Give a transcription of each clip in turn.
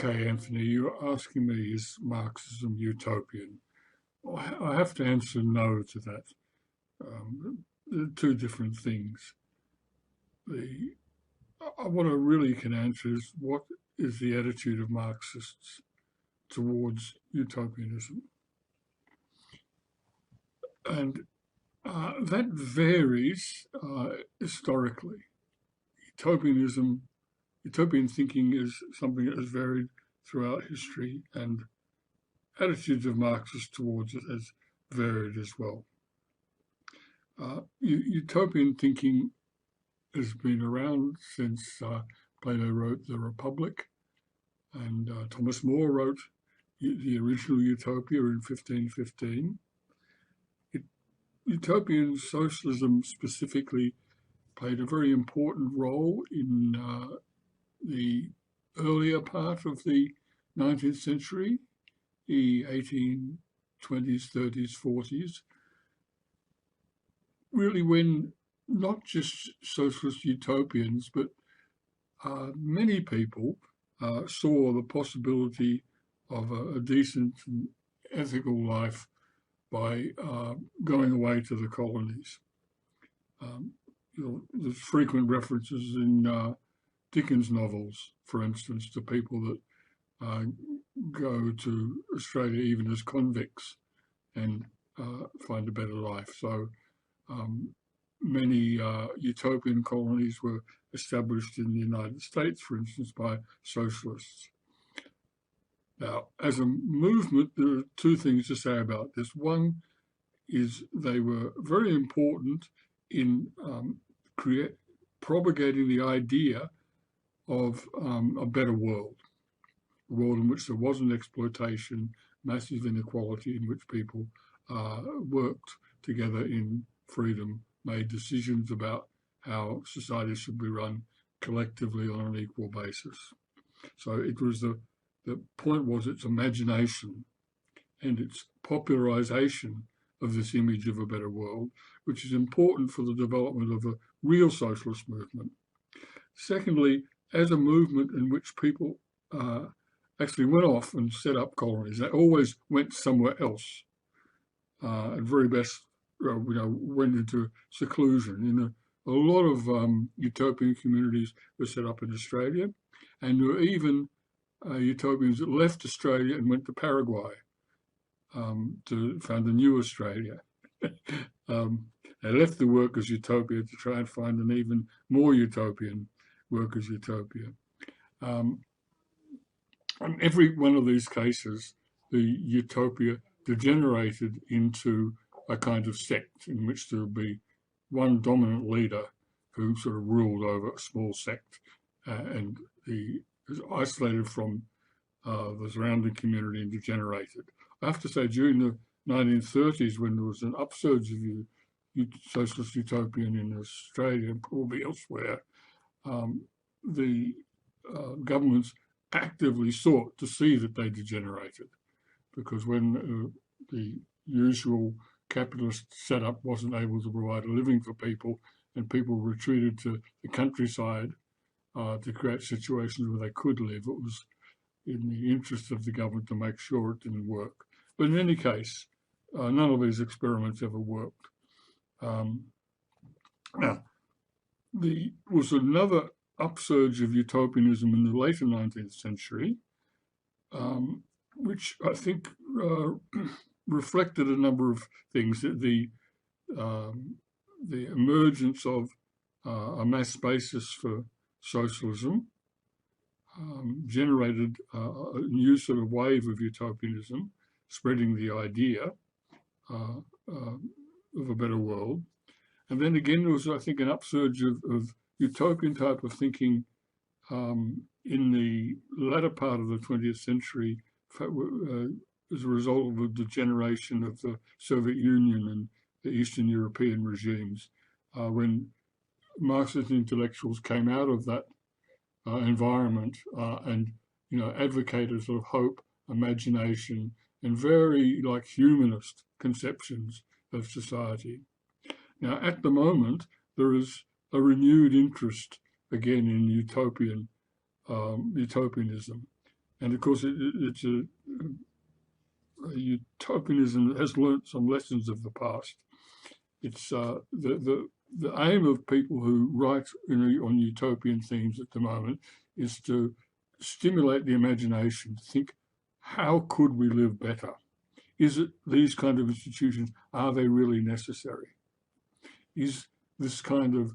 Okay, Anthony, you're asking me, is Marxism utopian? I have to answer no to that. They're two different things. The What I really can answer is what is the attitude of Marxists towards utopianism, and that varies historically. Utopianism, utopian thinking is something that has varied throughout history, and attitudes of Marxists towards it has varied as well. Utopian thinking has been around since Plato wrote The Republic, and Thomas More wrote the original Utopia in 1515. Utopian socialism specifically played a very important role in the earlier part of the 19th century, the 1820s, 30s, 40s, really when not just socialist utopians, but many people saw the possibility of a decent and ethical life by going away to the colonies. There's frequent references in Dickens novels, for instance, to people that go to Australia even as convicts and find a better life. So many utopian colonies were established in the United States, for instance, by socialists. Now, as a movement, there are two things to say about this. One is they were very important in propagating the idea of a better world, a world in which there wasn't exploitation, massive inequality, in which people worked together in freedom, made decisions about how society should be run collectively on an equal basis. So it was the point was its imagination and its popularization of this image of a better world, which is important for the development of a real socialist movement. Secondly, as a movement in which people actually went off and set up colonies, they always went somewhere else. At very best, went into seclusion. A lot of utopian communities were set up in Australia, and there were even utopians that left Australia and went to Paraguay to found a new Australia. They left the workers' utopia to try and find an even more utopian workers' utopia. In every one of these cases, the utopia degenerated into a kind of sect in which there would be one dominant leader who sort of ruled over a small sect and he was isolated from the surrounding community and degenerated. I have to say, during the 1930s, when there was an upsurge of socialist utopian in Australia and probably elsewhere, the governments actively sought to see that they degenerated, because when the usual capitalist setup wasn't able to provide a living for people and people retreated to the countryside to create situations where they could live, it was in the interest of the government to make sure it didn't work. But in any case, none of these experiments ever worked. Now, there was another upsurge of utopianism in the later 19th century, which I think reflected a number of things. The emergence of a mass basis for socialism generated a new sort of wave of utopianism, spreading the idea of a better world. And then again, there was, I think, an upsurge of utopian type of thinking in the latter part of the 20th century as a result of the degeneration of the Soviet Union and the Eastern European regimes, when Marxist intellectuals came out of that environment and advocated sort of hope, imagination, and very humanist conceptions of society. Now, at the moment, there is a renewed interest again in utopianism, And of course, it's a utopianism that has learnt some lessons of the past. It's the aim of people who write on utopian themes at the moment is to stimulate the imagination to think, how could we live better? Is it these kind of institutions, are they really necessary? Is this kind of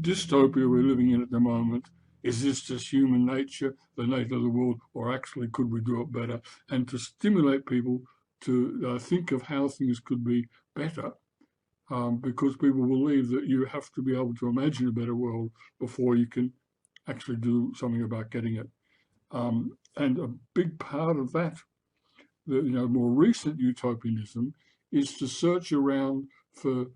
dystopia we're living in at the moment, is this just human nature, the nature of the world, or actually could we do it better? And to stimulate people to think of how things could be better, because people believe that you have to be able to imagine a better world before you can actually do something about getting it. And a big part of that, the more recent utopianism, is to search around for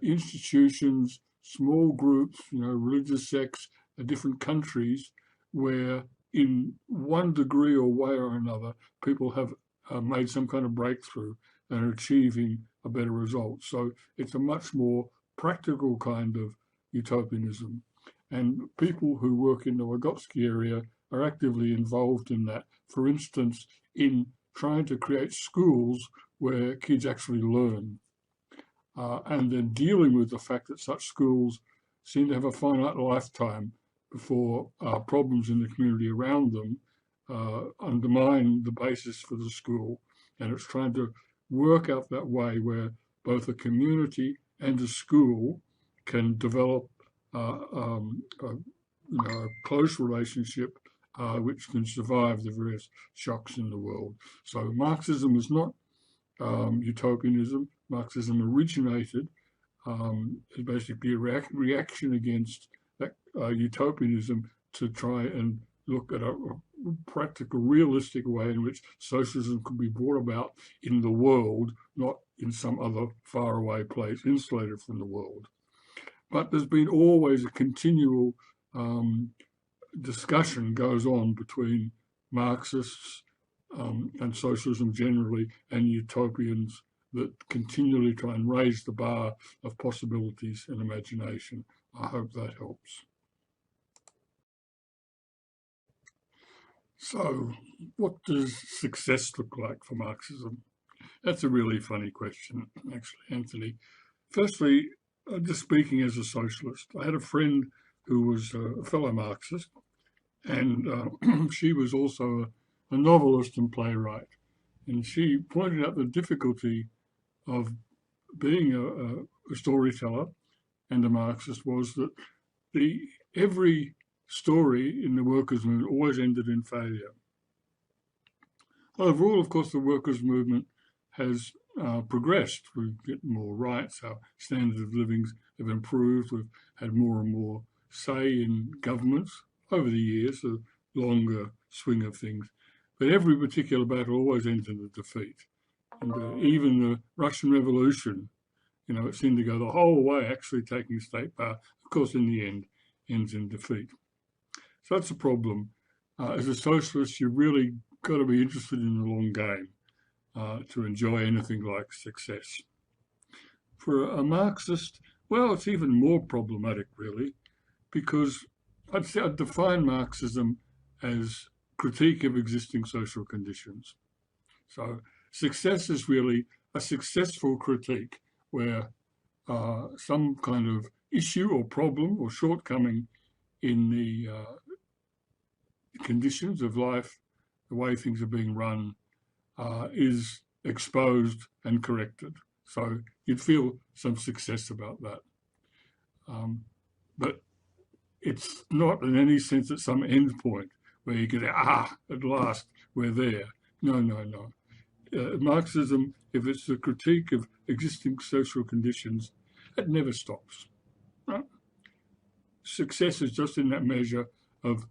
institutions, small groups, religious sects, different countries, where in one degree or way or another, people have made some kind of breakthrough and are achieving a better result. So it's a much more practical kind of utopianism. And people who work in the Vygotsky area are actively involved in that. For instance, in trying to create schools where kids actually learn. And then dealing with the fact that such schools seem to have a finite lifetime before problems in the community around them undermine the basis for the school. And it's trying to work out that way where both a community and a school can develop a close relationship which can survive the various shocks in the world. So Marxism is not utopianism. Marxism originated as basically a reaction against that utopianism to try and look at a practical, realistic way in which socialism could be brought about in the world, not in some other faraway place, insulated from the world. But there's been always a continual discussion goes on between Marxists and socialism generally and utopians that continually try and raise the bar of possibilities and imagination. I hope that helps. So, what does success look like for Marxism? That's a really funny question, actually, Anthony. Firstly, just speaking as a socialist, I had a friend who was a fellow Marxist, and she was also a novelist and playwright. And she pointed out the difficulty of being a storyteller and a Marxist was that every story in the workers' movement always ended in failure. Overall, of course, the workers' movement has progressed. We've got more rights, our standards of living have improved, we've had more and more say in governments over the years, a longer swing of things. But every particular battle always ends in a defeat. And even the Russian Revolution, it seemed to go the whole way, actually taking state power. Of course, in the end, ends in defeat. So that's a problem. As a socialist, you've really got to be interested in the long game to enjoy anything like success. For a Marxist, well, it's even more problematic, really, because I'd define Marxism as critique of existing social conditions. So success is really a successful critique where some kind of issue or problem or shortcoming in the conditions of life, the way things are being run, is exposed and corrected. So you'd feel some success about that. But it's not in any sense at some end point where you get, at last, we're there. No. Marxism, if it's a critique of existing social conditions, it never stops. Right? Success is just in that measure of,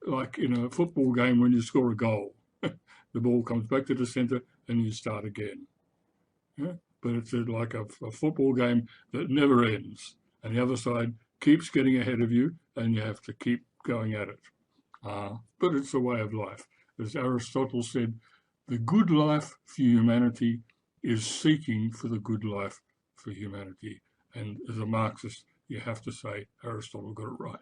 like in a football game when you score a goal. The ball comes back to the centre and you start again. Yeah? But it's like a football game that never ends. And the other side keeps getting ahead of you and you have to keep going at it. But it's a way of life. As Aristotle said, the good life for humanity is seeking for the good life for humanity. And as a Marxist, you have to say Aristotle got it right.